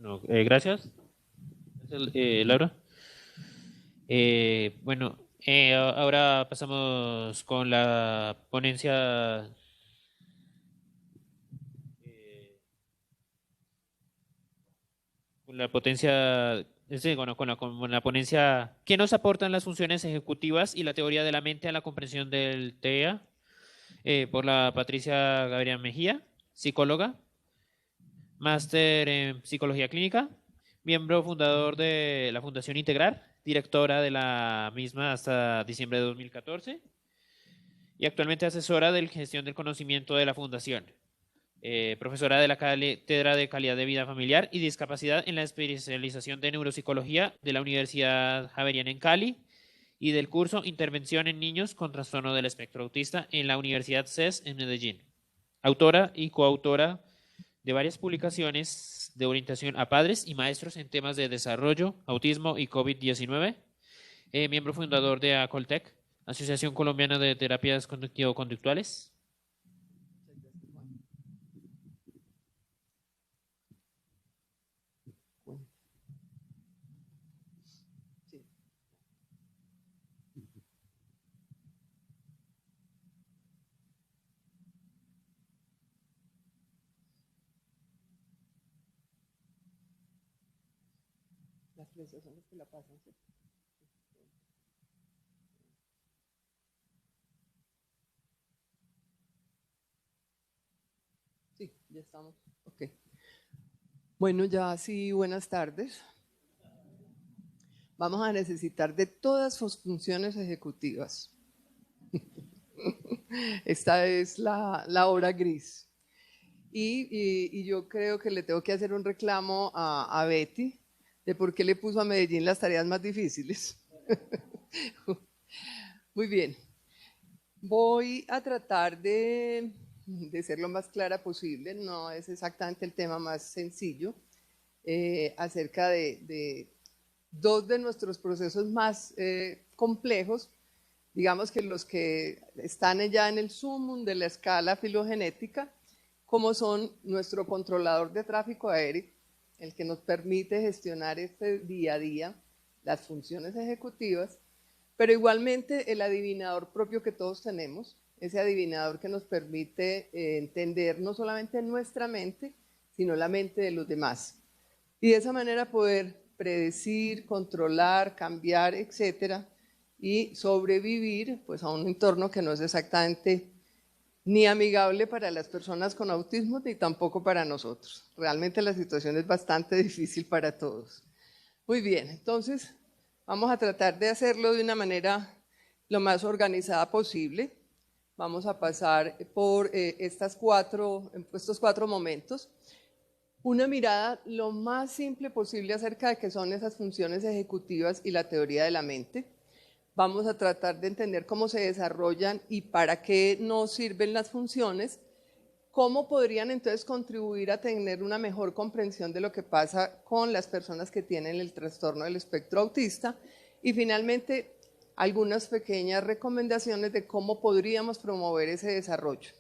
Bueno, gracias. Gracias, Laura. Ahora pasamos con la ponencia, eh, con la potencia, con la ponencia ¿qué nos aportan las funciones ejecutivas y la teoría de la mente a la comprensión del TEA? Por la Patricia Gabriel Mejía, psicóloga, máster en psicología clínica, miembro fundador de la Fundación Integrar, directora de la misma hasta diciembre de 2014 y actualmente asesora de gestión del conocimiento de la Fundación. Profesora de la Cátedra de Calidad de Vida Familiar y Discapacidad en la especialización de Neuropsicología de la Universidad Javeriana en Cali y del curso Intervención en Niños con Trastorno del Espectro Autista en la Universidad CES en Medellín. Autora y coautora de varias publicaciones de orientación a padres y maestros en temas de desarrollo, autismo y COVID-19. Miembro fundador de ACOLTEC, Asociación Colombiana de Terapias Conductivo-Conductuales. Las flechas son las que la pasan, ¿sí? Sí, ya estamos. Ok. Bueno, ya sí, buenas tardes. Vamos a necesitar de todas sus funciones ejecutivas. Esta es la hora gris. Y yo creo que le tengo que hacer un reclamo a Betty de por qué le puso a Medellín las tareas más difíciles. Muy bien. Voy a tratar de ser lo más clara posible, no es exactamente el tema más sencillo, acerca de dos de nuestros procesos más complejos, digamos que los que están ya en el sumum de la escala filogenética, como son nuestro controlador de tráfico aéreo, el que nos permite gestionar este día a día, las funciones ejecutivas, pero igualmente el adivinador propio que todos tenemos, ese adivinador que nos permite entender no solamente nuestra mente, sino la mente de los demás. Y de esa manera poder predecir, controlar, cambiar, etcétera, y sobrevivir pues, a un entorno que no es exactamente ni amigable para las personas con autismo, ni tampoco para nosotros. Realmente la situación es bastante difícil para todos. Muy bien, entonces vamos a tratar de hacerlo de una manera lo más organizada posible. Vamos a pasar por estos cuatro momentos. Una mirada lo más simple posible acerca de qué son esas funciones ejecutivas y la teoría de la mente. Vamos a tratar de entender cómo se desarrollan y para qué nos sirven las funciones, cómo podrían entonces contribuir a tener una mejor comprensión de lo que pasa con las personas que tienen el trastorno del espectro autista y finalmente algunas pequeñas recomendaciones de cómo podríamos promover ese desarrollo.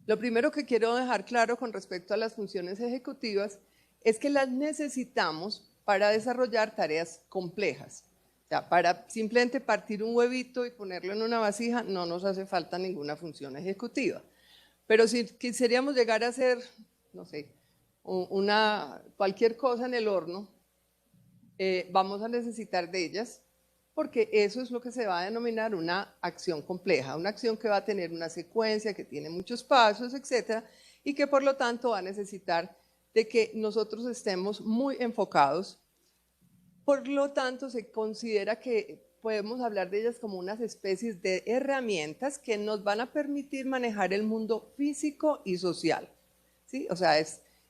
Lo primero que quiero dejar claro con respecto a las funciones ejecutivas es que las necesitamos para desarrollar tareas complejas. O sea, para simplemente partir un huevito y ponerlo en una vasija no nos hace falta ninguna función ejecutiva. Pero si quisiéramos llegar a hacer, no sé, cualquier cosa en el horno, vamos a necesitar de ellas porque eso es lo que se va a denominar una acción compleja, una acción que va a tener una secuencia, que tiene muchos pasos, etcétera, y que por lo tanto va a necesitar de que nosotros estemos muy enfocados. Por lo tanto, se considera que podemos hablar de ellas como unas especies de herramientas que nos van a permitir manejar el mundo físico y social, ¿sí? O sea,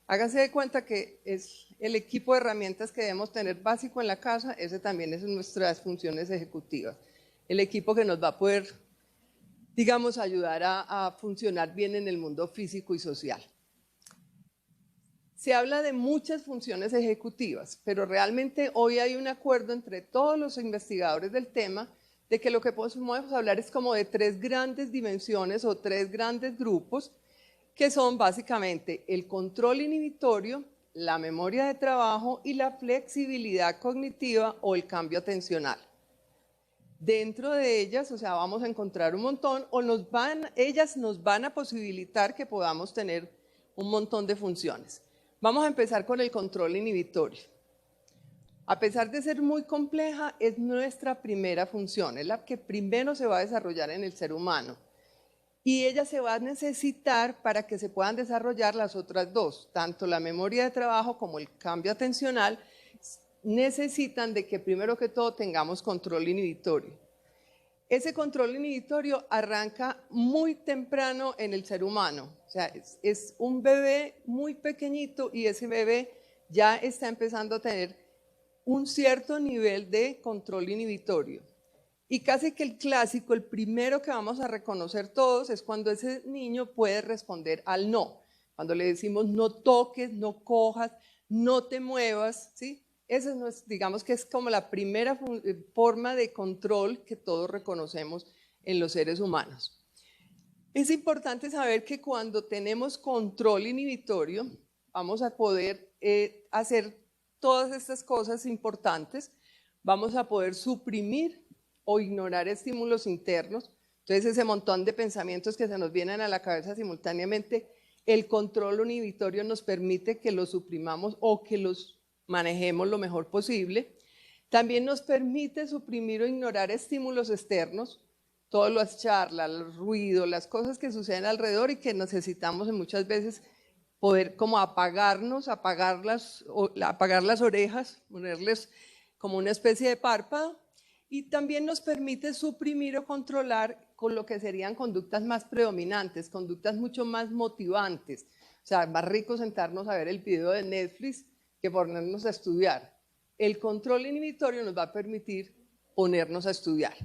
hágase de cuenta que es el equipo de herramientas que debemos tener básico en la casa, ese también es nuestras funciones ejecutivas. El equipo que nos va a poder, digamos, ayudar a funcionar bien en el mundo físico y social. Se habla de muchas funciones ejecutivas, pero realmente hoy hay un acuerdo entre todos los investigadores del tema de que lo que podemos hablar es como de tres grandes dimensiones o tres grandes grupos que son básicamente el control inhibitorio, la memoria de trabajo y la flexibilidad cognitiva o el cambio atencional. Dentro de ellas, o sea, vamos a encontrar un montón, o ellas nos van a posibilitar que podamos tener un montón de funciones. Vamos a empezar con el control inhibitorio. A pesar de ser muy compleja, es nuestra primera función, es la que primero se va a desarrollar en el ser humano. Y ella se va a necesitar para que se puedan desarrollar las otras dos, tanto la memoria de trabajo como el cambio atencional, necesitan de que primero que todo tengamos control inhibitorio. Ese control inhibitorio arranca muy temprano en el ser humano, o sea, es un bebé muy pequeñito y ese bebé ya está empezando a tener un cierto nivel de control inhibitorio. Y casi que el clásico, el primero que vamos a reconocer todos es cuando ese niño puede responder al no. Cuando le decimos no toques, no cojas, no te muevas, ¿sí? Esa es, digamos que es como la primera forma de control que todos reconocemos en los seres humanos. Es importante saber que cuando tenemos control inhibitorio, vamos a poder hacer todas estas cosas importantes, vamos a poder suprimir o ignorar estímulos internos. Entonces ese montón de pensamientos que se nos vienen a la cabeza simultáneamente, el control inhibitorio nos permite que los suprimamos o que los manejemos lo mejor posible. También nos permite suprimir o ignorar estímulos externos, todas las charlas, el ruido, las cosas que suceden alrededor y que necesitamos muchas veces poder como apagarnos, apagar las orejas, ponerles como una especie de párpado. Y también nos permite suprimir o controlar con lo que serían conductas más predominantes, conductas mucho más motivantes. O sea, más rico sentarnos a ver el video de Netflix que ponernos a estudiar. El control inhibitorio nos va a permitir ponernos a estudiar.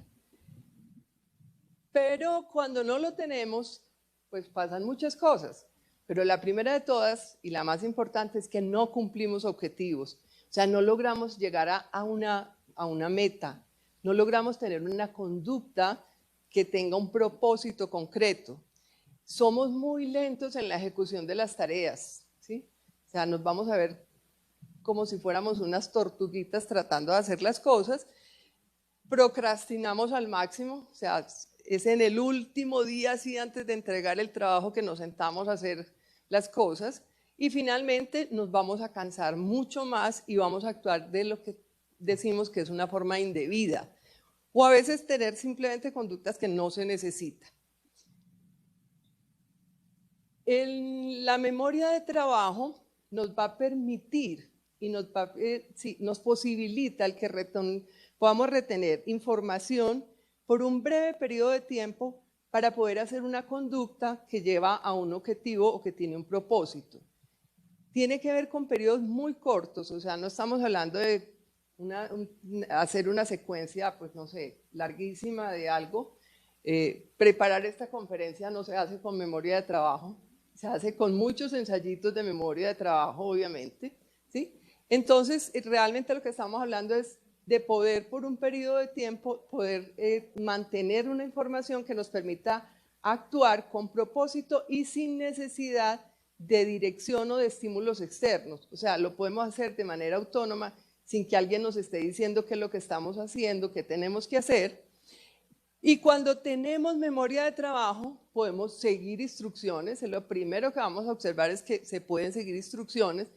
Pero cuando no lo tenemos, pues pasan muchas cosas. Pero la primera de todas, y la más importante, es que no cumplimos objetivos. O sea, no logramos llegar a una meta. No logramos tener una conducta que tenga un propósito concreto. Somos muy lentos en la ejecución de las tareas, ¿sí? O sea, nos vamos a ver como si fuéramos unas tortuguitas tratando de hacer las cosas. Procrastinamos al máximo, o sea, es en el último día, así antes de entregar el trabajo, que nos sentamos a hacer las cosas. Y finalmente nos vamos a cansar mucho más y vamos a actuar de lo que decimos que es una forma indebida, o a veces tener simplemente conductas que no se necesitan. La memoria de trabajo nos va a permitir y nos posibilita el que podamos retener información por un breve periodo de tiempo para poder hacer una conducta que lleva a un objetivo o que tiene un propósito. Tiene que ver con periodos muy cortos, o sea, no estamos hablando de hacer una secuencia, pues no sé, larguísima de algo. Preparar esta conferencia no se hace con memoria de trabajo, se hace con muchos ensayitos de memoria de trabajo, obviamente, ¿sí? Entonces, realmente lo que estamos hablando es de poder, por un periodo de tiempo, poder mantener una información que nos permita actuar con propósito y sin necesidad de dirección o de estímulos externos. O sea, lo podemos hacer de manera autónoma, sin que alguien nos esté diciendo qué es lo que estamos haciendo, qué tenemos que hacer. Y cuando tenemos memoria de trabajo, podemos seguir instrucciones. Lo primero que vamos a observar es que se pueden seguir instrucciones.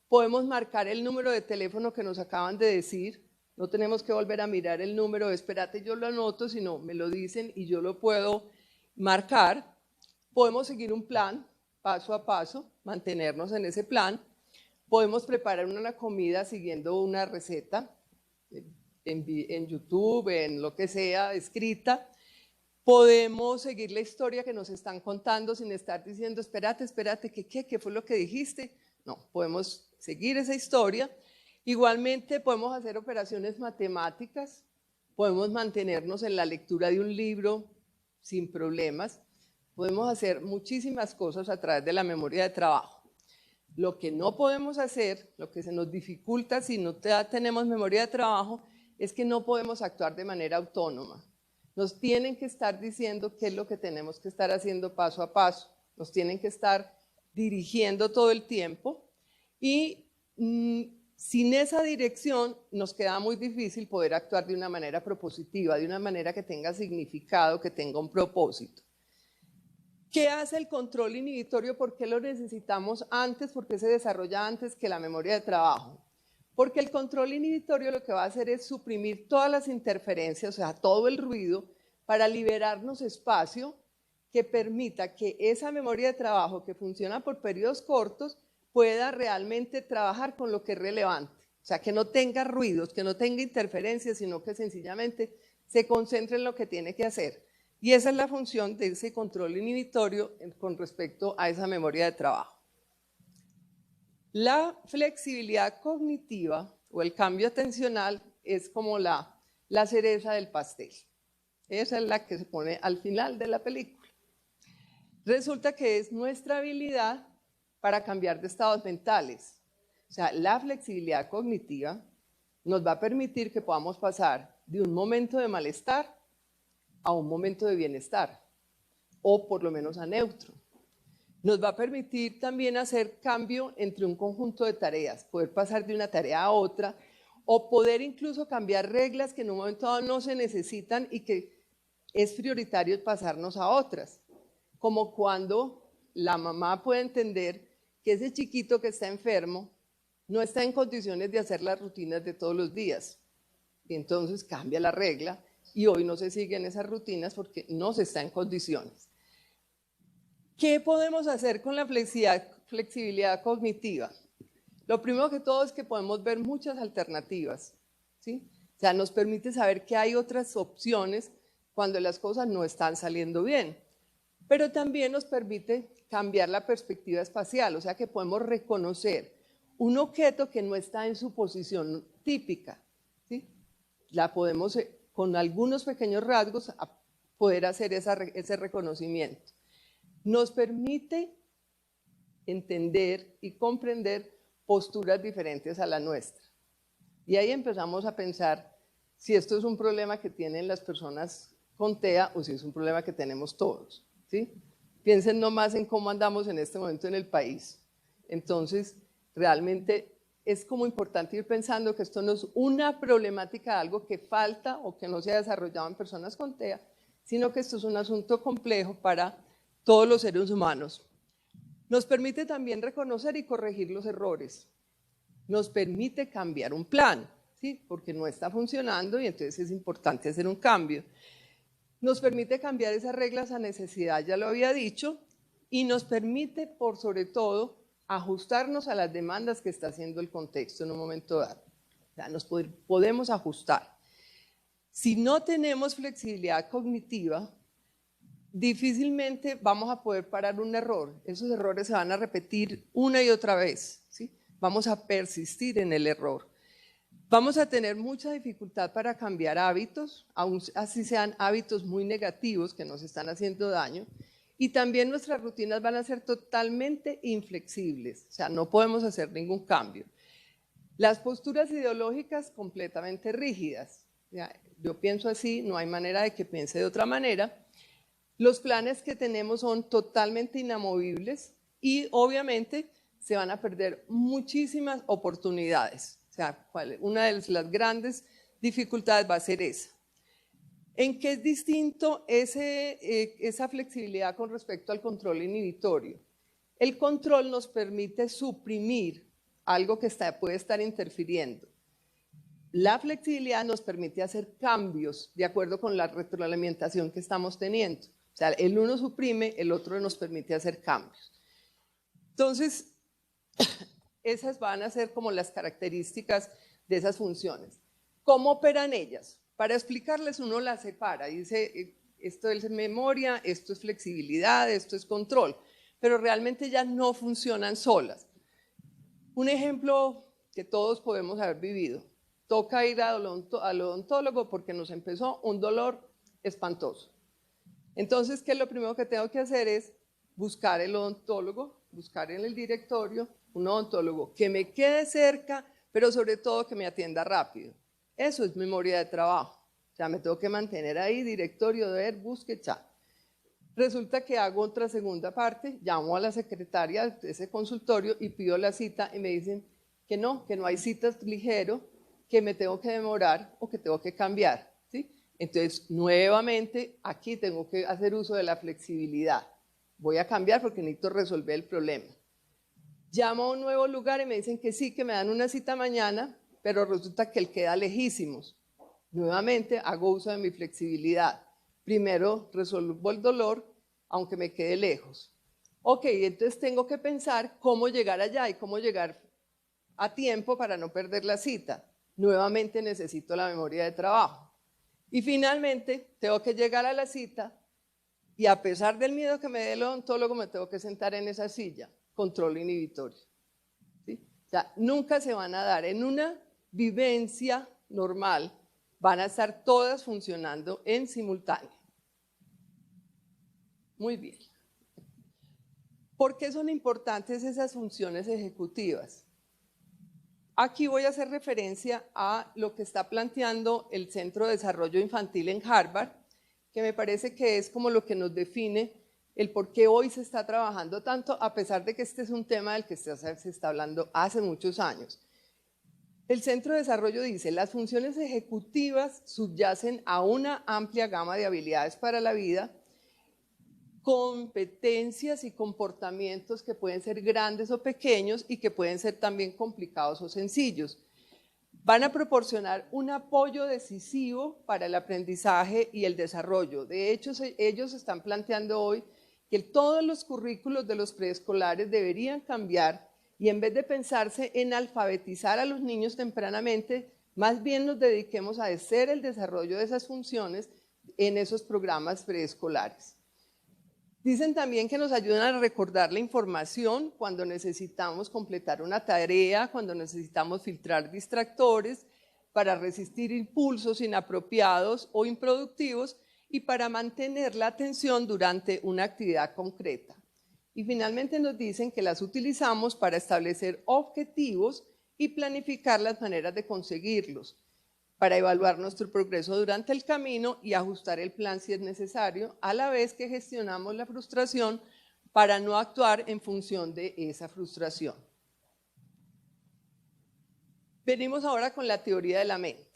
Podemos marcar el número de teléfono que nos acaban de decir. No tenemos que volver a mirar el número, espérate, yo lo anoto, sino me lo dicen y yo lo puedo marcar. Podemos seguir un plan, paso a paso, mantenernos en ese plan. Podemos preparar una comida siguiendo una receta en YouTube, en lo que sea, escrita. Podemos seguir la historia que nos están contando sin estar diciendo, espérate, ¿qué fue lo que dijiste? No, podemos seguir esa historia. Igualmente podemos hacer operaciones matemáticas, podemos mantenernos en la lectura de un libro sin problemas, podemos hacer muchísimas cosas a través de la memoria de trabajo. Lo que no podemos hacer, lo que se nos dificulta si no tenemos memoria de trabajo, es que no podemos actuar de manera autónoma. Nos tienen que estar diciendo qué es lo que tenemos que estar haciendo paso a paso, nos tienen que estar dirigiendo todo el tiempo. Y sin esa dirección nos queda muy difícil poder actuar de una manera propositiva, de una manera que tenga significado, que tenga un propósito. ¿Qué hace el control inhibitorio? ¿Por qué lo necesitamos antes? ¿Por qué se desarrolla antes que la memoria de trabajo? Porque el control inhibitorio lo que va a hacer es suprimir todas las interferencias, o sea, todo el ruido, para liberarnos espacio que permita que esa memoria de trabajo que funciona por periodos cortos pueda realmente trabajar con lo que es relevante. O sea, que no tenga ruidos, que no tenga interferencias, sino que sencillamente se concentre en lo que tiene que hacer. Y esa es la función de ese control inhibitorio con respecto a esa memoria de trabajo. La flexibilidad cognitiva o el cambio atencional es como la cereza del pastel. Esa es la que se pone al final de la película. Resulta que es nuestra habilidad para cambiar de estados mentales. O sea, la flexibilidad cognitiva nos va a permitir que podamos pasar de un momento de malestar a un momento de bienestar, o por lo menos a neutro. Nos va a permitir también hacer cambio entre un conjunto de tareas, poder pasar de una tarea a otra, o poder incluso cambiar reglas que en un momento dado no se necesitan y que es prioritario pasarnos a otras. Como cuando la mamá puede entender que ese chiquito que está enfermo no está en condiciones de hacer las rutinas de todos los días. Y entonces cambia la regla y hoy no se siguen esas rutinas porque no se está en condiciones. ¿Qué podemos hacer con la flexibilidad cognitiva? Lo primero que todo es que podemos ver muchas alternativas, ¿sí? O sea, nos permite saber que hay otras opciones cuando las cosas no están saliendo bien. Pero también nos permite cambiar la perspectiva espacial, o sea que podemos reconocer un objeto que no está en su posición típica, ¿sí? La podemos, con algunos pequeños rasgos, poder hacer ese reconocimiento. Nos permite entender y comprender posturas diferentes a la nuestra. Y ahí empezamos a pensar si esto es un problema que tienen las personas con TEA o si es un problema que tenemos todos, ¿sí? Piensen nomás en cómo andamos en este momento en el país. Entonces, realmente es como importante ir pensando que esto no es una problemática, algo que falta o que no se ha desarrollado en personas con TEA, sino que esto es un asunto complejo para todos los seres humanos. Nos permite también reconocer y corregir los errores. Nos permite cambiar un plan, ¿sí? Porque no está funcionando y entonces es importante hacer un cambio. Nos permite cambiar esas reglas a necesidad, ya lo había dicho, y nos permite, por sobre todo, ajustarnos a las demandas que está haciendo el contexto en un momento dado. O sea, nos podemos ajustar. Si no tenemos flexibilidad cognitiva, difícilmente vamos a poder parar un error. Esos errores se van a repetir una y otra vez, ¿sí? Vamos a persistir en el error. Vamos a tener mucha dificultad para cambiar hábitos, aun así sean hábitos muy negativos que nos están haciendo daño, y también nuestras rutinas van a ser totalmente inflexibles, o sea, no podemos hacer ningún cambio. Las posturas ideológicas completamente rígidas, yo pienso así, no hay manera de que piense de otra manera. Los planes que tenemos son totalmente inamovibles y obviamente se van a perder muchísimas oportunidades. O sea, una de las grandes dificultades va a ser esa. ¿En qué es distinto esa flexibilidad con respecto al control inhibitorio? El control nos permite suprimir algo que puede estar interfiriendo. La flexibilidad nos permite hacer cambios de acuerdo con la retroalimentación que estamos teniendo. O sea, el uno suprime, el otro nos permite hacer cambios. Entonces, esas van a ser como las características de esas funciones. ¿Cómo operan ellas? Para explicarles uno las separa, dice esto es memoria, esto es flexibilidad, esto es control, pero realmente ya no funcionan solas. Un ejemplo que todos podemos haber vivido, toca ir al odontólogo porque nos empezó un dolor espantoso. Entonces, ¿qué es lo primero que tengo que hacer? Es buscar el odontólogo, buscar en el directorio un odontólogo que me quede cerca, pero sobre todo que me atienda rápido. Eso es memoria de trabajo. O sea, me tengo que mantener ahí, directorio, ver, busque, chat. Resulta que hago otra segunda parte, llamo a la secretaria de ese consultorio y pido la cita y me dicen que no hay citas ligero, que me tengo que demorar o que tengo que cambiar, ¿sí? Entonces, nuevamente, aquí tengo que hacer uso de la flexibilidad. Voy a cambiar porque necesito resolver el problema. Llamo a un nuevo lugar y me dicen que sí, que me dan una cita mañana, pero resulta que él queda lejísimos. Nuevamente, hago uso de mi flexibilidad. Primero resuelvo el dolor, aunque me quede lejos. Ok, entonces tengo que pensar cómo llegar allá y cómo llegar a tiempo para no perder la cita. Nuevamente necesito la memoria de trabajo. Y finalmente tengo que llegar a la cita y a pesar del miedo que me dé el odontólogo me tengo que sentar en esa silla. Control inhibitorio. ¿Sí? O sea, nunca se van a dar en una vivencia normal, van a estar todas funcionando en simultáneo. Muy bien. ¿Por qué son importantes esas funciones ejecutivas? Aquí voy a hacer referencia a lo que está planteando el Centro de Desarrollo Infantil en Harvard, que me parece que es como lo que nos define el por qué hoy se está trabajando tanto, a pesar de que este es un tema del que se está hablando hace muchos años. El Centro de Desarrollo dice, las funciones ejecutivas subyacen a una amplia gama de habilidades para la vida, competencias y comportamientos que pueden ser grandes o pequeños y que pueden ser también complicados o sencillos. Van a proporcionar un apoyo decisivo para el aprendizaje y el desarrollo. De hecho, ellos están planteando hoy que todos los currículos de los preescolares deberían cambiar y en vez de pensarse en alfabetizar a los niños tempranamente, más bien nos dediquemos a hacer el desarrollo de esas funciones en esos programas preescolares. Dicen también que nos ayudan a recordar la información cuando necesitamos completar una tarea, cuando necesitamos filtrar distractores, para resistir impulsos inapropiados o improductivos y para mantener la atención durante una actividad concreta. Y finalmente nos dicen que las utilizamos para establecer objetivos y planificar las maneras de conseguirlos, para evaluar nuestro progreso durante el camino y ajustar el plan si es necesario, a la vez que gestionamos la frustración para no actuar en función de esa frustración. Venimos ahora con la teoría de la mente.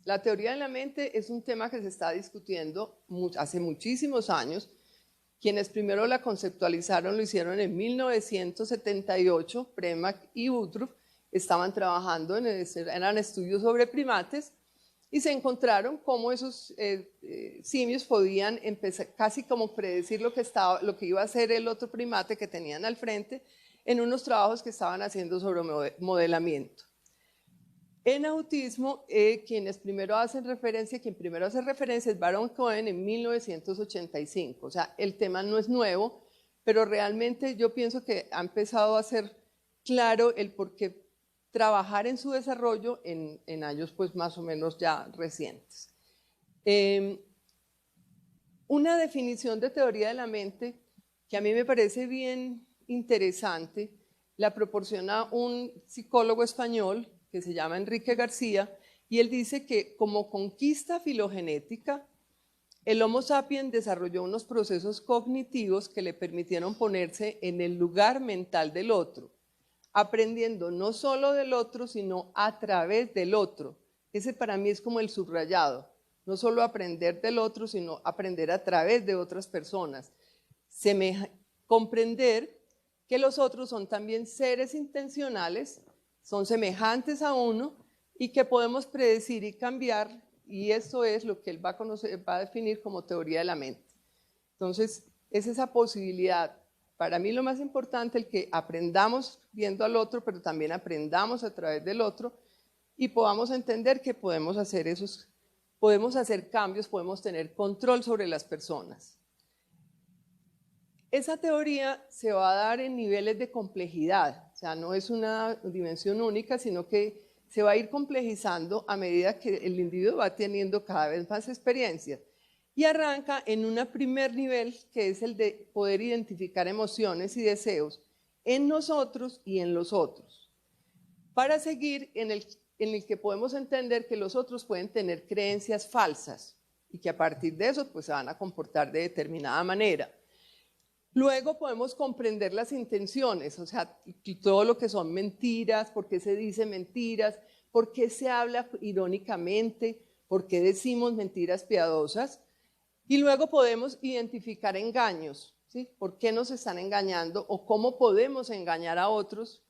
La teoría de la mente es un tema que se está discutiendo hace muchísimos años. Quienes primero la conceptualizaron lo hicieron en 1978, Premack y Woodruff, estaban trabajando, eran estudios sobre primates y se encontraron cómo esos simios podían empezar casi como predecir lo que iba a hacer el otro primate que tenían al frente en unos trabajos que estaban haciendo sobre modelamiento. En autismo, quien primero hace referencia es Baron Cohen en 1985. O sea, el tema no es nuevo, pero realmente yo pienso que ha empezado a ser claro el por qué trabajar en su desarrollo en años pues más o menos ya recientes. Una definición de teoría de la mente que a mí me parece bien interesante la proporciona un psicólogo español que se llama Enrique García, y él dice que como conquista filogenética, el Homo sapiens desarrolló unos procesos cognitivos que le permitieron ponerse en el lugar mental del otro, aprendiendo no solo del otro, sino a través del otro. Ese para mí es como el subrayado, no solo aprender del otro, sino aprender a través de otras personas. Comprender que los otros son también seres intencionales, son semejantes a uno y que podemos predecir y cambiar, y eso es lo que él va a definir como teoría de la mente. Entonces, es esa posibilidad. Para mí lo más importante es que aprendamos viendo al otro, pero también aprendamos a través del otro y podamos entender que podemos hacer cambios, podemos tener control sobre las personas. Esa teoría se va a dar en niveles de complejidad, o sea, no es una dimensión única, sino que se va a ir complejizando a medida que el individuo va teniendo cada vez más experiencias. Y arranca en un primer nivel, que es el de poder identificar emociones y deseos en nosotros y en los otros, para seguir en el que podemos entender que los otros pueden tener creencias falsas y que a partir de eso pues se van a comportar de determinada manera. Luego podemos comprender las intenciones, o sea, todo lo que son mentiras, por qué se dice mentiras, por qué se habla irónicamente, por qué decimos mentiras piadosas. Y luego podemos identificar engaños, ¿sí? ¿Por qué nos están engañando o cómo podemos engañar a otros?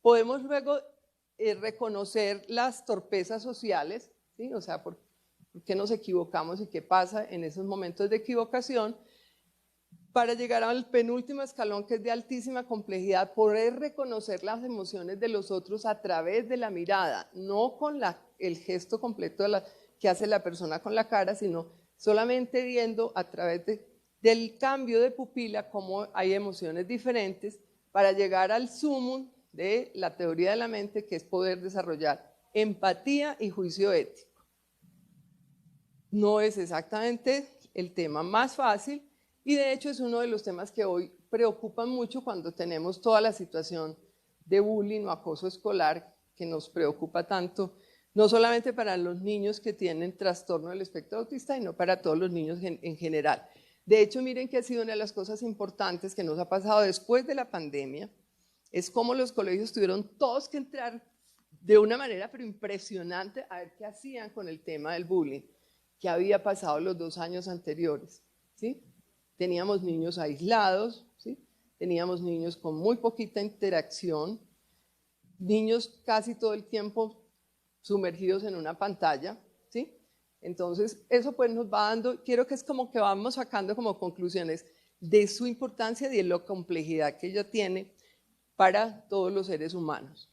Podemos luego reconocer las torpezas sociales, ¿sí? O sea, por qué nos equivocamos y qué pasa en esos momentos de equivocación, para llegar al penúltimo escalón, que es de altísima complejidad, poder reconocer las emociones de los otros a través de la mirada, no con el gesto completo que hace la persona con la cara, sino solamente viendo a través del cambio de pupila cómo hay emociones diferentes, para llegar al sumum de la teoría de la mente, que es poder desarrollar empatía y juicio ético. No es exactamente el tema más fácil, y de hecho es uno de los temas que hoy preocupan mucho cuando tenemos toda la situación de bullying o acoso escolar, que nos preocupa tanto, no solamente para los niños que tienen trastorno del espectro autista, sino para todos los niños en general. De hecho, miren que ha sido una de las cosas importantes que nos ha pasado después de la pandemia, es como los colegios tuvieron todos que entrar de una manera pero impresionante a ver qué hacían con el tema del bullying, que había pasado los 2 años anteriores, ¿sí? Teníamos niños aislados, ¿sí? Teníamos niños con muy poquita interacción, niños casi todo el tiempo sumergidos en una pantalla, ¿sí? Entonces, eso pues nos va dando, quiero que es como que vamos sacando como conclusiones de su importancia y de la complejidad que ella tiene para todos los seres humanos.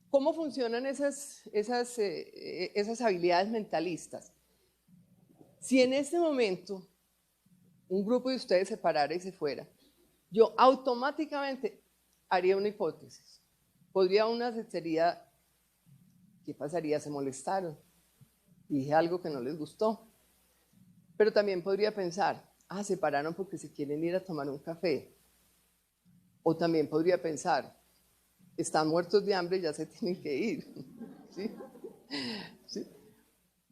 ¿Cómo funcionan esas habilidades mentalistas? Si en este momento un grupo de ustedes se parara y se fuera, yo automáticamente haría una hipótesis. Podría sería, ¿qué pasaría? Se molestaron, dije algo que no les gustó. Pero también podría pensar, se pararon porque se quieren ir a tomar un café. O también podría pensar, están muertos de hambre, ya se tienen que ir. ¿Sí? ¿Sí?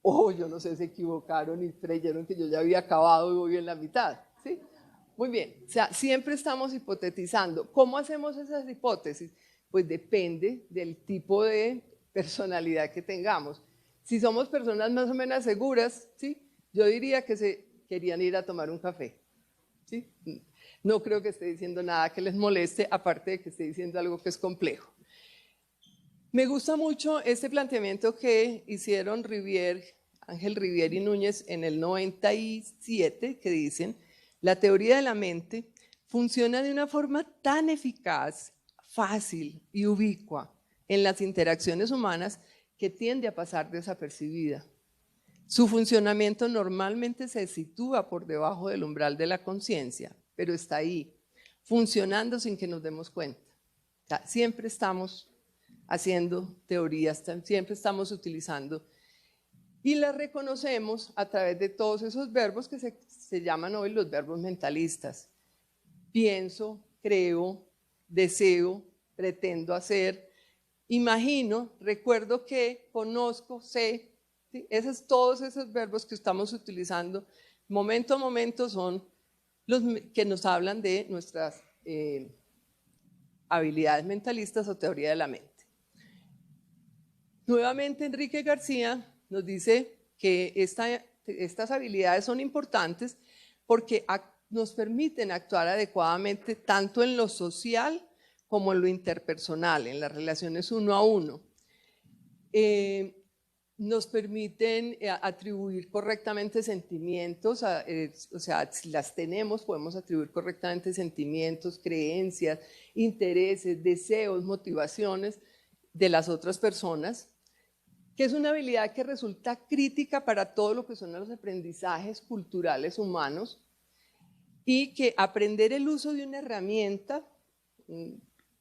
O yo no sé, se equivocaron y creyeron que yo ya había acabado y voy en la mitad, ¿sí? Muy bien, o sea, siempre estamos hipotetizando. ¿Cómo hacemos esas hipótesis? Pues depende del tipo de personalidad que tengamos. Si somos personas más o menos seguras, ¿sí? Yo diría que se querían ir a tomar un café, ¿sí? No creo que esté diciendo nada que les moleste, aparte de que esté diciendo algo que es complejo. Me gusta mucho este planteamiento que hicieron Ángel Rivier y Núñez en el 97, que dicen, la teoría de la mente funciona de una forma tan eficaz, fácil y ubicua en las interacciones humanas que tiende a pasar desapercibida. Su funcionamiento normalmente se sitúa por debajo del umbral de la conciencia, pero está ahí, funcionando sin que nos demos cuenta. O sea, siempre estamos haciendo teorías, siempre estamos utilizando y las reconocemos a través de todos esos verbos que se llaman hoy los verbos mentalistas. Pienso, creo, deseo, pretendo hacer, imagino, recuerdo que, conozco, sé, ¿sí? Todos esos verbos que estamos utilizando momento a momento son los que nos hablan de nuestras habilidades mentalistas o teoría de la mente. Nuevamente Enrique García nos dice que estas habilidades son importantes porque nos permiten actuar adecuadamente tanto en lo social como en lo interpersonal, en las relaciones uno a uno. Nos permiten atribuir correctamente sentimientos, o sea, si las tenemos, podemos atribuir correctamente sentimientos, creencias, intereses, deseos, motivaciones de las otras personas, que es una habilidad que resulta crítica para todo lo que son los aprendizajes culturales humanos, y que aprender el uso de una herramienta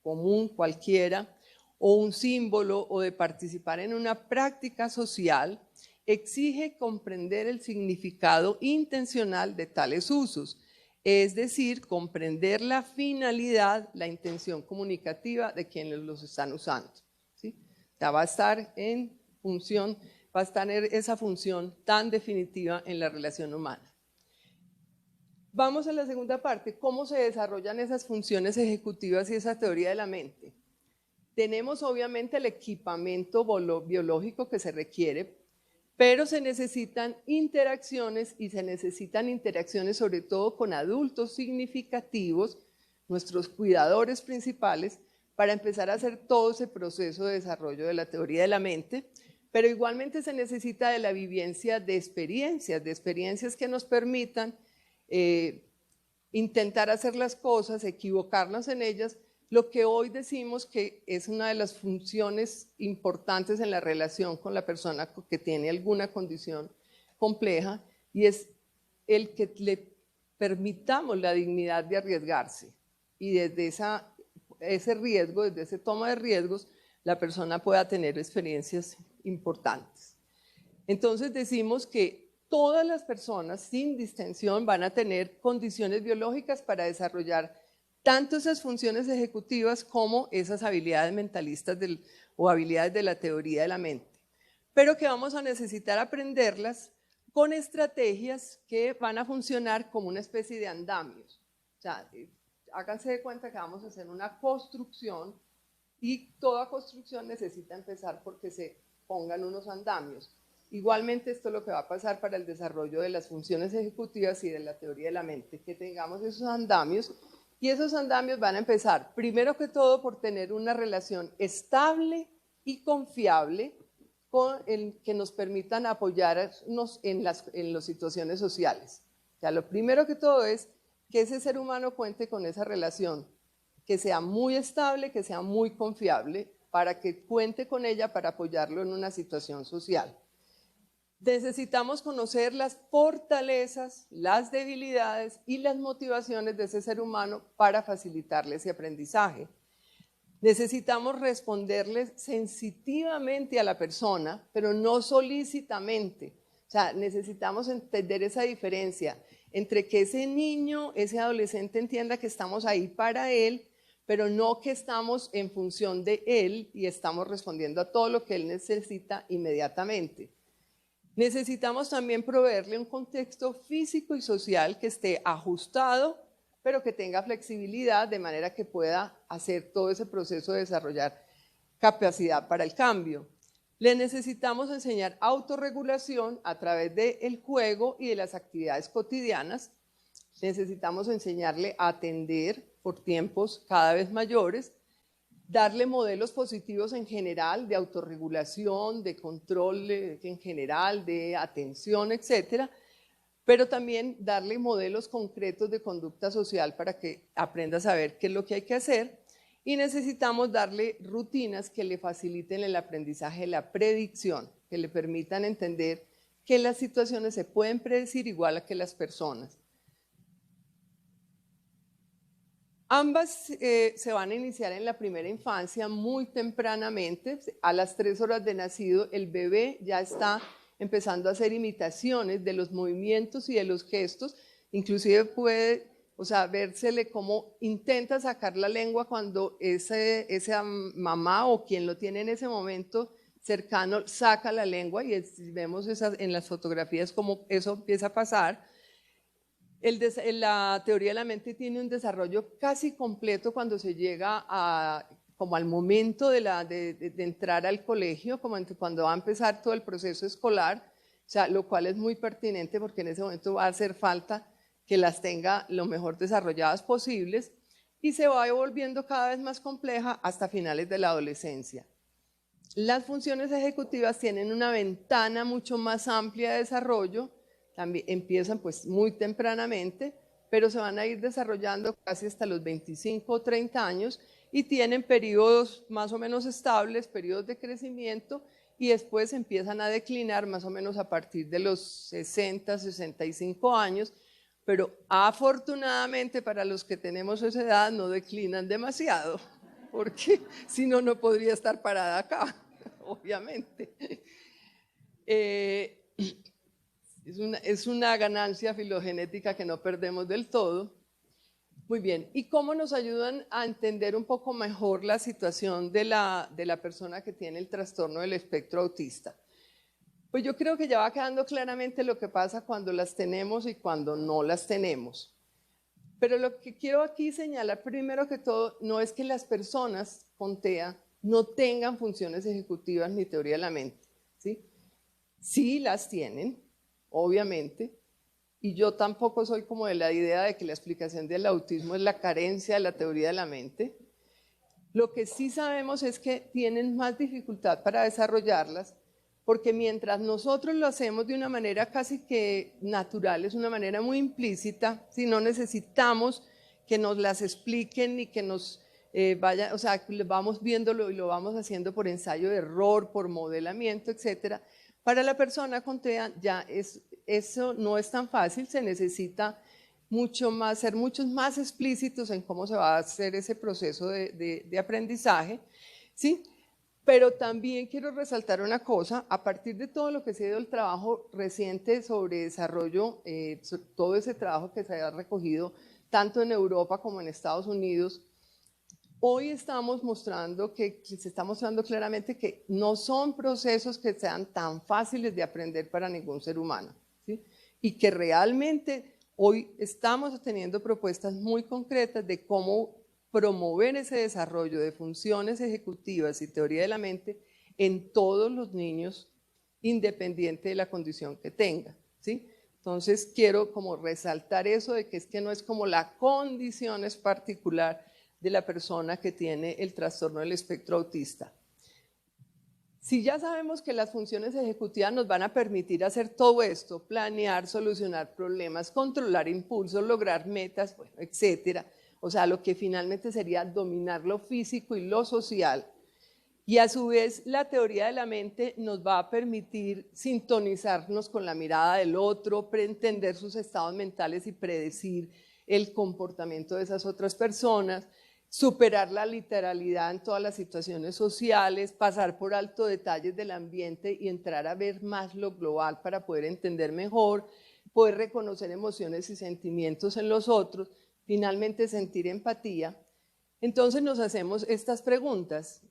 común cualquiera, o un símbolo, o de participar en una práctica social, exige comprender el significado intencional de tales usos, es decir, comprender la finalidad, la intención comunicativa de quienes los están usando, ¿sí? O sea, va a estar en función va a tener esa función tan definitiva en la relación humana. Vamos a la segunda parte, ¿cómo se desarrollan esas funciones ejecutivas y esa teoría de la mente? Tenemos obviamente el equipamiento biológico que se requiere, pero se necesitan interacciones y se necesitan interacciones sobre todo con adultos significativos, nuestros cuidadores principales, para empezar a hacer todo ese proceso de desarrollo de la teoría de la mente, pero igualmente se necesita de la vivencia de experiencias que nos permitan intentar hacer las cosas, equivocarnos en ellas, lo que hoy decimos que es una de las funciones importantes en la relación con la persona que tiene alguna condición compleja, y es el que le permitamos la dignidad de arriesgarse, y desde ese riesgo, desde ese toma de riesgos, la persona pueda tener experiencias importantes. Entonces decimos que todas las personas, sin distinción, van a tener condiciones biológicas para desarrollar tanto esas funciones ejecutivas como esas habilidades mentalistas o habilidades de la teoría de la mente, pero que vamos a necesitar aprenderlas con estrategias que van a funcionar como una especie de andamios. O sea, háganse de cuenta que vamos a hacer una construcción, y toda construcción necesita empezar porque se pongan unos andamios. Igualmente esto es lo que va a pasar para el desarrollo de las funciones ejecutivas y de la teoría de la mente, que tengamos esos andamios, y esos andamios van a empezar primero que todo por tener una relación estable y confiable que nos permitan apoyarnos en las situaciones sociales. O sea, lo primero que todo es que ese ser humano cuente con esa relación, que sea muy estable, que sea muy confiable, para que cuente con ella para apoyarlo en una situación social. Necesitamos conocer las fortalezas, las debilidades y las motivaciones de ese ser humano para facilitarle ese aprendizaje. Necesitamos responderle sensitivamente a la persona, pero no solícitamente. O sea, necesitamos entender esa diferencia entre que ese niño, ese adolescente entienda que estamos ahí para él, pero no que estamos en función de él y estamos respondiendo a todo lo que él necesita inmediatamente. Necesitamos también proveerle un contexto físico y social que esté ajustado, pero que tenga flexibilidad, de manera que pueda hacer todo ese proceso de desarrollar capacidad para el cambio. Le necesitamos enseñar autorregulación a través del juego y de las actividades cotidianas. Necesitamos enseñarle a atender por tiempos cada vez mayores, darle modelos positivos en general de autorregulación, de control en general, de atención, etcétera, pero también darle modelos concretos de conducta social para que aprenda a saber qué es lo que hay que hacer, y necesitamos darle rutinas que le faciliten el aprendizaje de la predicción, que le permitan entender que las situaciones se pueden predecir igual a que las personas. Ambas se van a iniciar en la primera infancia muy tempranamente. A las 3 horas de nacido el bebé ya está empezando a hacer imitaciones de los movimientos y de los gestos, inclusive puede, vérsele cómo intenta sacar la lengua cuando esa mamá o quien lo tiene en ese momento cercano saca la lengua, y vemos en las fotografías cómo eso empieza a pasar. La teoría de la mente tiene un desarrollo casi completo cuando se llega como al momento de entrar al colegio, como cuando va a empezar todo el proceso escolar, lo cual es muy pertinente porque en ese momento va a hacer falta que las tenga lo mejor desarrolladas posibles, y se va volviendo cada vez más compleja hasta finales de la adolescencia. Las funciones ejecutivas tienen una ventana mucho más amplia de desarrollo. También empiezan pues muy tempranamente, pero se van a ir desarrollando casi hasta los 25 o 30 años, y tienen periodos más o menos estables, periodos de crecimiento, y después empiezan a declinar más o menos a partir de los 60, 65 años, pero afortunadamente para los que tenemos esa edad no declinan demasiado, porque si no, no podría estar parada acá, obviamente. Es una ganancia filogenética que no perdemos del todo. Muy bien, ¿y cómo nos ayudan a entender un poco mejor la situación de la persona que tiene el trastorno del espectro autista? Pues yo creo que ya va quedando claramente lo que pasa cuando las tenemos y cuando no las tenemos. Pero lo que quiero aquí señalar primero que todo no es que las personas con TEA no tengan funciones ejecutivas ni teoría de la mente, ¿sí? Sí las tienen, obviamente, y yo tampoco soy como de la idea de que la explicación del autismo es la carencia de la teoría de la mente. Lo que sí sabemos es que tienen más dificultad para desarrollarlas, porque mientras nosotros lo hacemos de una manera casi que natural, es una manera muy implícita, si no necesitamos que nos las expliquen ni que nos vaya, o sea, vamos viéndolo y lo vamos haciendo por ensayo de error, por modelamiento, etcétera. Para la persona con TEA ya eso no es tan fácil, se necesita mucho más, ser muchos más explícitos en cómo se va a hacer ese proceso de aprendizaje, ¿sí? Pero también quiero resaltar una cosa, a partir de todo lo que se ha ido el trabajo reciente sobre desarrollo, todo ese trabajo que se ha recogido tanto en Europa como en Estados Unidos, hoy estamos mostrando que se está mostrando claramente que no son procesos que sean tan fáciles de aprender para ningún ser humano, ¿sí? Y que realmente hoy estamos teniendo propuestas muy concretas de cómo promover ese desarrollo de funciones ejecutivas y teoría de la mente en todos los niños, independiente de la condición que tenga, ¿sí? Entonces quiero como resaltar eso de que es que no es como la condición es particular de la persona que tiene el trastorno del espectro autista. Si ya sabemos que las funciones ejecutivas nos van a permitir hacer todo esto, planear, solucionar problemas, controlar impulsos, lograr metas, bueno, etcétera, o sea, lo que finalmente sería dominar lo físico y lo social, y a su vez la teoría de la mente nos va a permitir sintonizarnos con la mirada del otro, entender sus estados mentales y predecir el comportamiento de esas otras personas, superar la literalidad en todas las situaciones sociales, pasar por alto detalles del ambiente y entrar a ver más lo global para poder entender mejor, poder reconocer emociones y sentimientos en los otros, finalmente sentir empatía. Entonces nos hacemos estas preguntas.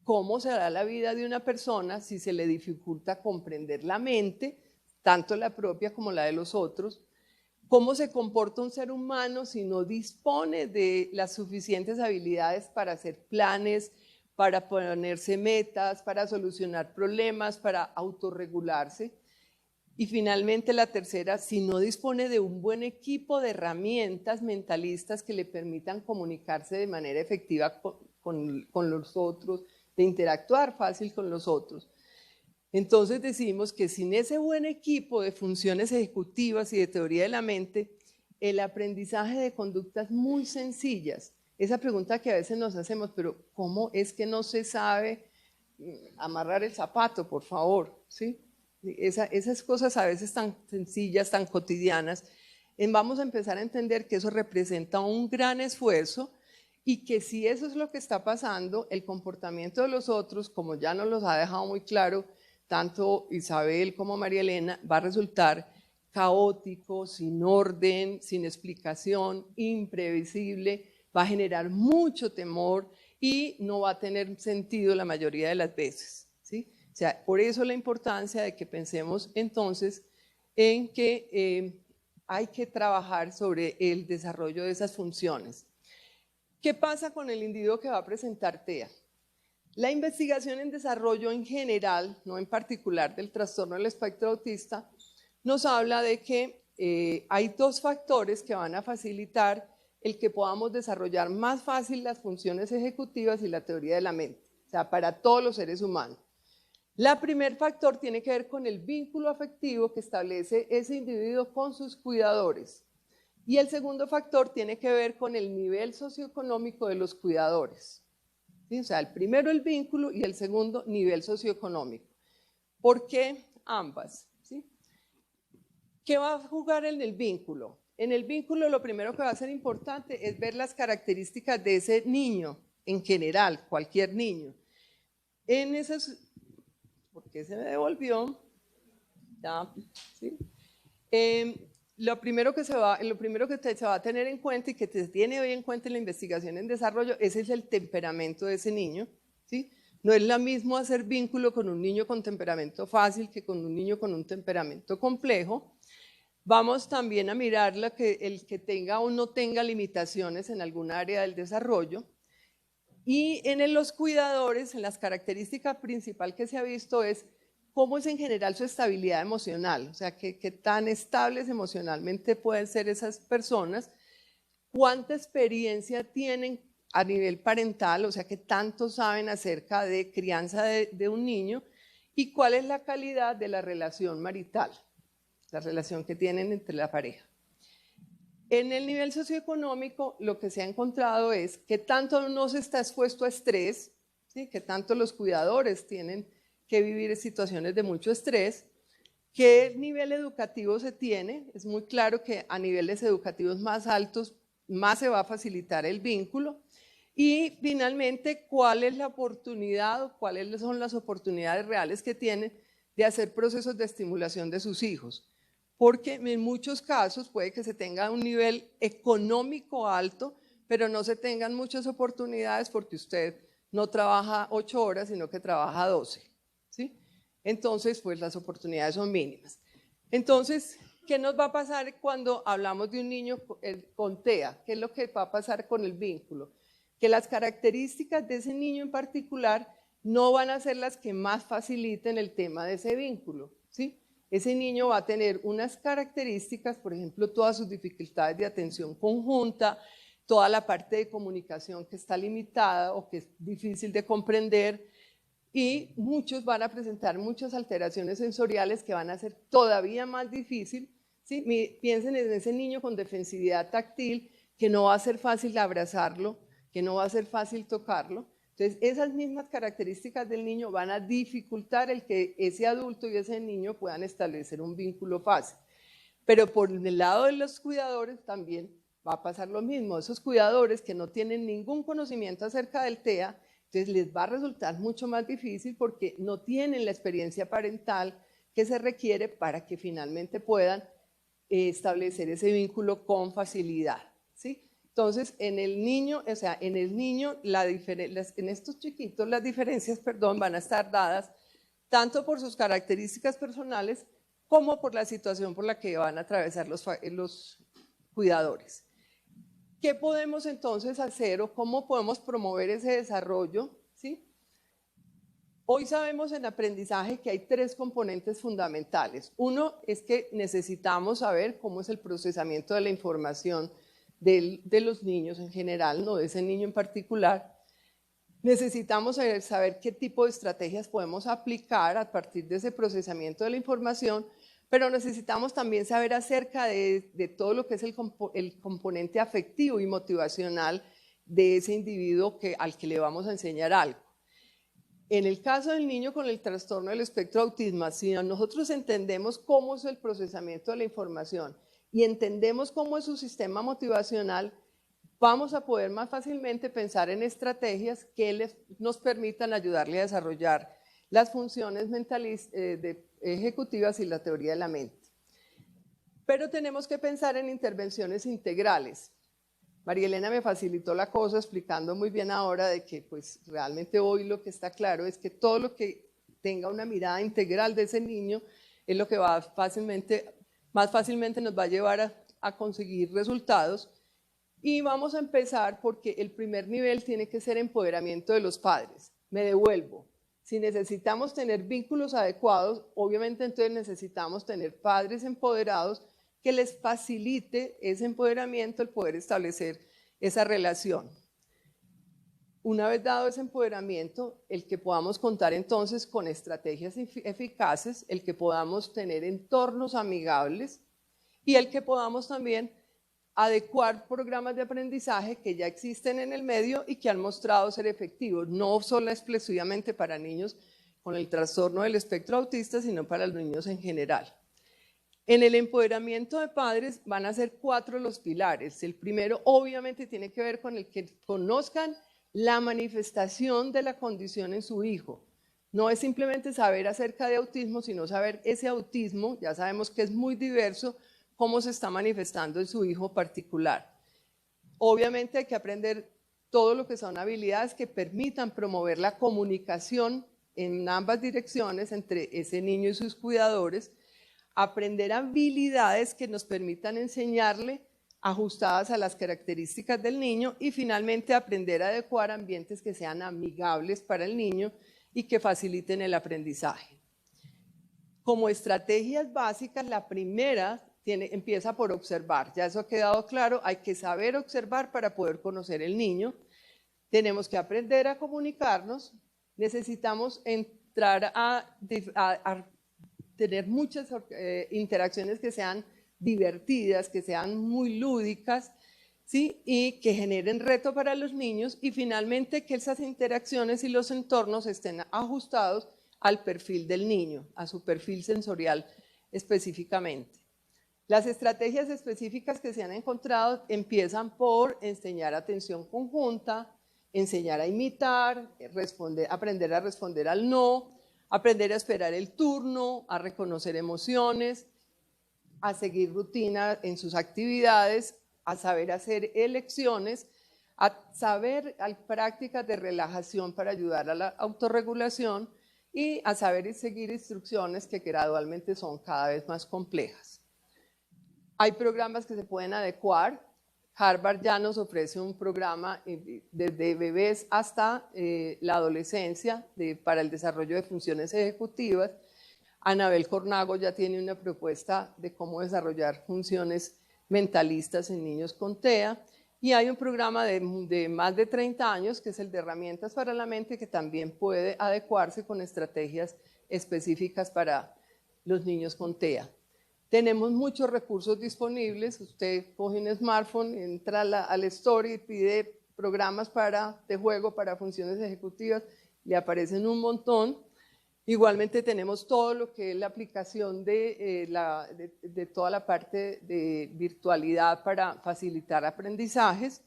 ¿Cómo será la vida de una persona si se le dificulta comprender la mente, tanto la propia como la de los otros? ¿Cómo se comporta un ser humano si no dispone de las suficientes habilidades para hacer planes, para ponerse metas, para solucionar problemas, para autorregularse? Y finalmente la tercera, si no dispone de un buen equipo de herramientas mentalistas que le permitan comunicarse de manera efectiva con los otros, de interactuar fácil con los otros. Entonces decimos que sin ese buen equipo de funciones ejecutivas y de teoría de la mente, el aprendizaje de conductas muy sencillas, esa pregunta que a veces nos hacemos, pero ¿cómo es que no se sabe amarrar el zapato, por favor? ¿Sí? Esas cosas a veces tan sencillas, tan cotidianas, vamos a empezar a entender que eso representa un gran esfuerzo y que si eso es lo que está pasando, el comportamiento de los otros, como ya nos los ha dejado muy claro, tanto Isabel como María Elena, va a resultar caótico, sin orden, sin explicación, imprevisible, va a generar mucho temor y no va a tener sentido la mayoría de las veces, ¿sí? O sea, por eso la importancia de que pensemos entonces en que hay que trabajar sobre el desarrollo de esas funciones. ¿Qué pasa con el individuo que va a presentar TEA? La investigación en desarrollo en general, no en particular del trastorno del espectro autista, nos habla de que hay dos factores que van a facilitar el que podamos desarrollar más fácil las funciones ejecutivas y la teoría de la mente, o sea, para todos los seres humanos. El primer factor tiene que ver con el vínculo afectivo que establece ese individuo con sus cuidadores. Y el segundo factor tiene que ver con el nivel socioeconómico de los cuidadores. ¿Sí? O sea, el primero el vínculo y el segundo nivel socioeconómico. ¿Por qué ambas? ¿Sí? ¿Qué va a jugar en el vínculo? En el vínculo lo primero que va a ser importante es ver las características de ese niño en general, cualquier niño. En esos, ¿por qué se me devolvió? Ya, ¿sí? Lo primero que se va a tener en cuenta y que se tiene hoy en cuenta en la investigación en desarrollo, ese es el temperamento de ese niño, ¿sí? No es lo mismo hacer vínculo con un niño con temperamento fácil que con un niño con un temperamento complejo. Vamos también a mirar el que tenga o no tenga limitaciones en algún área del desarrollo. Y en los cuidadores, en las características principal que se ha visto es cómo es en general su estabilidad emocional, o sea, qué tan estables emocionalmente pueden ser esas personas, cuánta experiencia tienen a nivel parental, o sea, qué tanto saben acerca de crianza de un niño y cuál es la calidad de la relación marital, la relación que tienen entre la pareja. En el nivel socioeconómico, lo que se ha encontrado es que tanto no se está expuesto a estrés, ¿sí? Que tanto los cuidadores tienen que vivir situaciones de mucho estrés, qué nivel educativo se tiene. Es muy claro que a niveles educativos más altos más se va a facilitar el vínculo. Y finalmente, ¿cuál es la oportunidad o cuáles son las oportunidades reales que tienen de hacer procesos de estimulación de sus hijos? Porque en muchos casos puede que se tenga un nivel económico alto, pero no se tengan muchas oportunidades porque usted no trabaja 8 horas, sino que trabaja 12, ¿sí? Entonces, pues las oportunidades son mínimas. Entonces, ¿qué nos va a pasar cuando hablamos de un niño con TEA? ¿Qué es lo que va a pasar con el vínculo? Que las características de ese niño en particular no van a ser las que más faciliten el tema de ese vínculo, ¿sí? Ese niño va a tener unas características, por ejemplo, todas sus dificultades de atención conjunta, toda la parte de comunicación que está limitada o que es difícil de comprender, y muchos van a presentar muchas alteraciones sensoriales que van a ser todavía más difícil, ¿sí? Piensen en ese niño con defensividad táctil, que no va a ser fácil abrazarlo, que no va a ser fácil tocarlo. Entonces, esas mismas características del niño van a dificultar el que ese adulto y ese niño puedan establecer un vínculo fácil. Pero por el lado de los cuidadores también va a pasar lo mismo. Esos cuidadores que no tienen ningún conocimiento acerca del TEA, entonces les va a resultar mucho más difícil porque no tienen la experiencia parental que se requiere para que finalmente puedan establecer ese vínculo con facilidad, ¿sí? Entonces, en el niño, o sea, en estos chiquitos las diferencias, perdón, van a estar dadas tanto por sus características personales como por la situación por la que van a atravesar los cuidadores. ¿Qué podemos entonces hacer o cómo podemos promover ese desarrollo? ¿Sí? Hoy sabemos en aprendizaje que hay 3 componentes fundamentales. Uno es que necesitamos saber cómo es el procesamiento de la información de los niños en general, no de ese niño en particular. Necesitamos saber qué tipo de estrategias podemos aplicar a partir de ese procesamiento de la información, pero necesitamos también saber acerca de todo lo que es el componente afectivo y motivacional de ese individuo al que le vamos a enseñar algo. En el caso del niño con el trastorno del espectro de autismo, si nosotros entendemos cómo es el procesamiento de la información y entendemos cómo es su sistema motivacional, vamos a poder más fácilmente pensar en estrategias que nos permitan ayudarle a desarrollar las funciones mentales ejecutivas y la teoría de la mente. Pero tenemos que pensar en intervenciones integrales. María Elena me facilitó la cosa explicando muy bien ahora de que pues realmente hoy lo que está claro es que todo lo que tenga una mirada integral de ese niño es lo que más fácilmente nos va a llevar a conseguir resultados. Y vamos a empezar porque el primer nivel tiene que ser empoderamiento de los padres. Me devuelvo. Si necesitamos tener vínculos adecuados, obviamente entonces necesitamos tener padres empoderados que les facilite ese empoderamiento, el poder establecer esa relación. Una vez dado ese empoderamiento, el que podamos contar entonces con estrategias eficaces, el que podamos tener entornos amigables y el que podamos también adecuar programas de aprendizaje que ya existen en el medio y que han mostrado ser efectivos, no solo exclusivamente para niños con el trastorno del espectro autista, sino para los niños en general. En el empoderamiento de padres van a ser 4 los pilares. El primero obviamente tiene que ver con el que conozcan la manifestación de la condición en su hijo. No es simplemente saber acerca de autismo, sino saber ese autismo, ya sabemos que es muy diverso, cómo se está manifestando en su hijo particular. Obviamente hay que aprender todo lo que son habilidades que permitan promover la comunicación en ambas direcciones entre ese niño y sus cuidadores, aprender habilidades que nos permitan enseñarle ajustadas a las características del niño y finalmente aprender a adecuar ambientes que sean amigables para el niño y que faciliten el aprendizaje. Como estrategias básicas, la primera empieza por observar. Ya eso ha quedado claro, hay que saber observar para poder conocer el niño. Tenemos que aprender a comunicarnos, necesitamos entrar a tener muchas interacciones que sean divertidas, que sean muy lúdicas, ¿sí? Y que generen reto para los niños y finalmente que esas interacciones y los entornos estén ajustados al perfil del niño, a su perfil sensorial específicamente. Las estrategias específicas que se han encontrado empiezan por enseñar atención conjunta, enseñar a imitar, aprender a responder al no, aprender a esperar el turno, a reconocer emociones, a seguir rutina en sus actividades, a saber hacer elecciones, a saber prácticas de relajación para ayudar a la autorregulación y a saber seguir instrucciones que gradualmente son cada vez más complejas. Hay programas que se pueden adecuar. Harvard ya nos ofrece un programa desde bebés hasta la adolescencia para el desarrollo de funciones ejecutivas. Anabel Cornago ya tiene una propuesta de cómo desarrollar funciones mentalistas en niños con TEA. Y hay un programa de más de 30 años, que es el de herramientas para la mente, que también puede adecuarse con estrategias específicas para los niños con TEA. Tenemos muchos recursos disponibles. Usted coge un smartphone, entra al Store y pide programas de juego para funciones ejecutivas, le aparecen un montón. Igualmente tenemos todo lo que es la aplicación de toda la parte de virtualidad para facilitar aprendizajes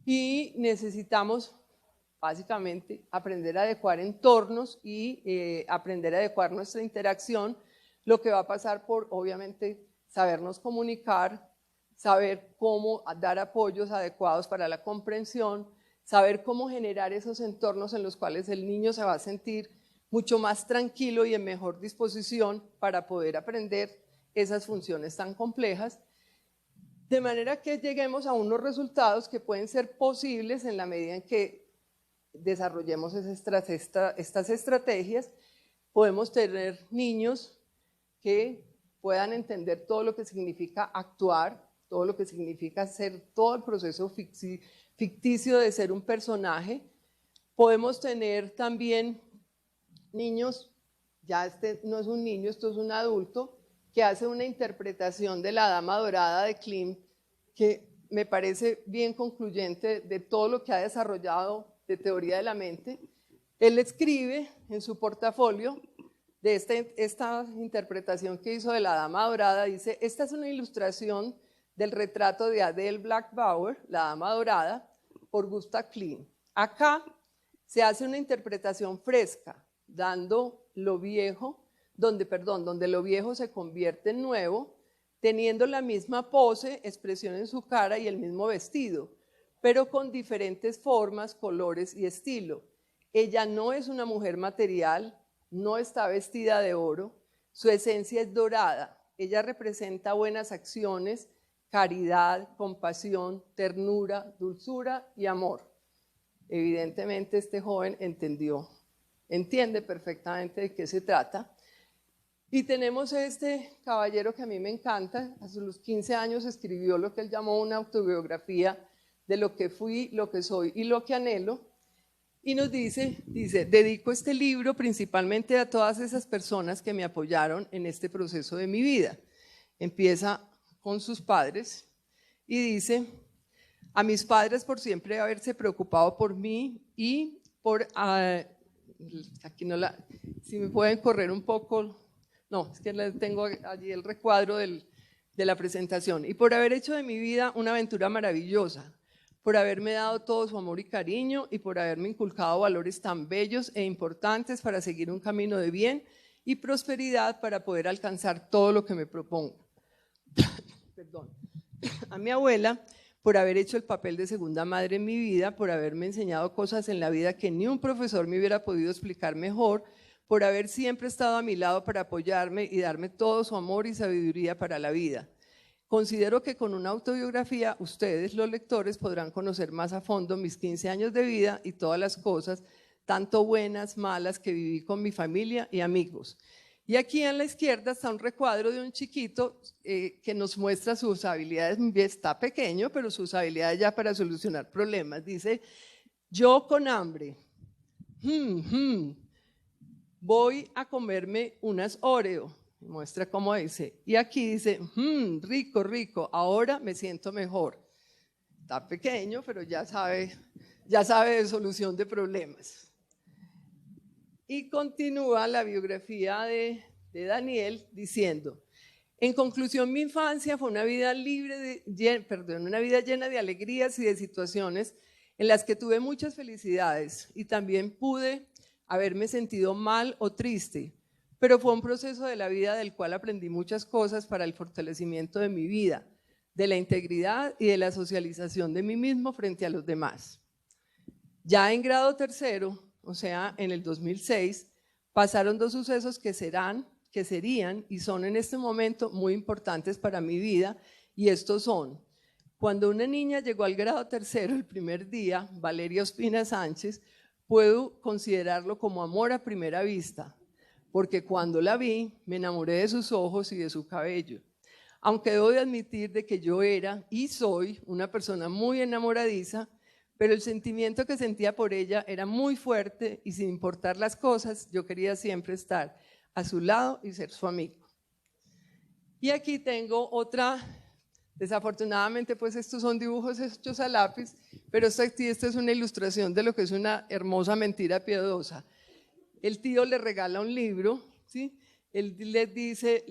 y necesitamos básicamente aprender a adecuar entornos y aprender a adecuar nuestra interacción, lo que va a pasar por obviamente sabernos comunicar, saber cómo dar apoyos adecuados para la comprensión, saber cómo generar esos entornos en los cuales el niño se va a sentir mucho más tranquilo y en mejor disposición para poder aprender esas funciones tan complejas, de manera que lleguemos a unos resultados que pueden ser posibles en la medida en que desarrollemos estas estrategias. Podemos tener niños que puedan entender todo lo que significa actuar, todo lo que significa hacer todo el proceso ficticio de ser un personaje. Podemos tener también niños, ya este no es un niño, esto es un adulto, que hace una interpretación de la Dama Dorada de Klimt que me parece bien concluyente de todo lo que ha desarrollado de teoría de la mente. Él escribe en su portafolio de esta interpretación que hizo de la Dama Dorada, dice: esta es una ilustración del retrato de Adele Blackbauer, la Dama Dorada, por Gustav Klimt. Acá se hace una interpretación fresca, dando lo viejo, donde lo viejo se convierte en nuevo, teniendo la misma pose, expresión en su cara y el mismo vestido, pero con diferentes formas, colores y estilo. Ella no es una mujer material, no está vestida de oro, su esencia es dorada. Ella representa buenas acciones, caridad, compasión, ternura, dulzura y amor. Evidentemente este joven entiende perfectamente de qué se trata. Y tenemos este caballero que a mí me encanta, a los 15 años escribió lo que él llamó una autobiografía de lo que fui, lo que soy y lo que anhelo, y nos dice, dedico este libro principalmente a todas esas personas que me apoyaron en este proceso de mi vida. Empieza con sus padres y dice: a mis padres por siempre haberse preocupado por mí y por, aquí no la, si me pueden correr un poco, no, es que tengo allí el recuadro de la presentación, y por haber hecho de mi vida una aventura maravillosa, por haberme dado todo su amor y cariño y por haberme inculcado valores tan bellos e importantes para seguir un camino de bien y prosperidad para poder alcanzar todo lo que me propongo. Perdón. A mi abuela, por haber hecho el papel de segunda madre en mi vida, por haberme enseñado cosas en la vida que ni un profesor me hubiera podido explicar mejor, por haber siempre estado a mi lado para apoyarme y darme todo su amor y sabiduría para la vida. Considero que con una autobiografía ustedes, los lectores, podrán conocer más a fondo mis 15 años de vida y todas las cosas, tanto buenas, malas, que viví con mi familia y amigos. Y aquí en la izquierda está un recuadro de un chiquito que nos muestra sus habilidades, está pequeño, pero sus habilidades ya para solucionar problemas. Dice, yo con hambre, voy a comerme unas Oreo. Muestra cómo dice. Y aquí dice, rico, rico, ahora me siento mejor. Está pequeño, pero ya sabe de solución de problemas. Y continúa la biografía de Daniel diciendo, en conclusión, mi infancia fue una vida una vida llena de alegrías y de situaciones en las que tuve muchas felicidades y también pude haberme sentido mal o triste, pero fue un proceso de la vida del cual aprendí muchas cosas para el fortalecimiento de mi vida, de la integridad y de la socialización de mí mismo frente a los demás. Ya en grado tercero, o sea, en el 2006, pasaron dos sucesos que serían y son en este momento muy importantes para mi vida, y estos son: cuando una niña llegó al grado tercero el primer día, Valeria Ospina Sánchez, puedo considerarlo como amor a primera vista, porque cuando la vi me enamoré de sus ojos y de su cabello. Aunque debo de admitir de que yo era y soy una persona muy enamoradiza, pero el sentimiento que sentía por ella era muy fuerte y sin importar las cosas, yo quería siempre estar a su lado y ser su amigo. Y aquí tengo otra, desafortunadamente pues estos son dibujos hechos a lápiz, pero esta es una ilustración de lo que es una hermosa mentira piadosa. El tío le regala un libro, ¿sí? Él le dice,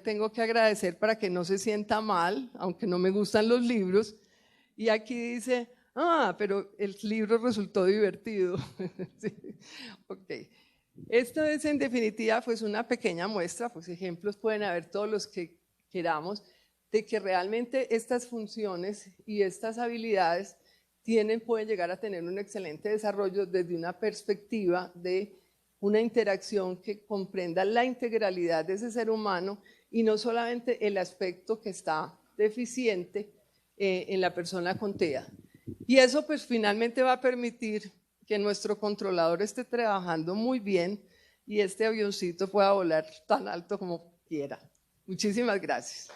tengo que agradecer para que no se sienta mal, aunque no me gustan los libros, y aquí dice, pero el libro resultó divertido. Sí. Okay. Esto es en definitiva pues una pequeña muestra, pues ejemplos pueden haber todos los que queramos, de que realmente estas funciones y estas habilidades pueden llegar a tener un excelente desarrollo desde una perspectiva de una interacción que comprenda la integralidad de ese ser humano y no solamente el aspecto que está deficiente en la persona con TEA. Y eso pues finalmente va a permitir que nuestro controlador esté trabajando muy bien y este avioncito pueda volar tan alto como quiera. Muchísimas gracias.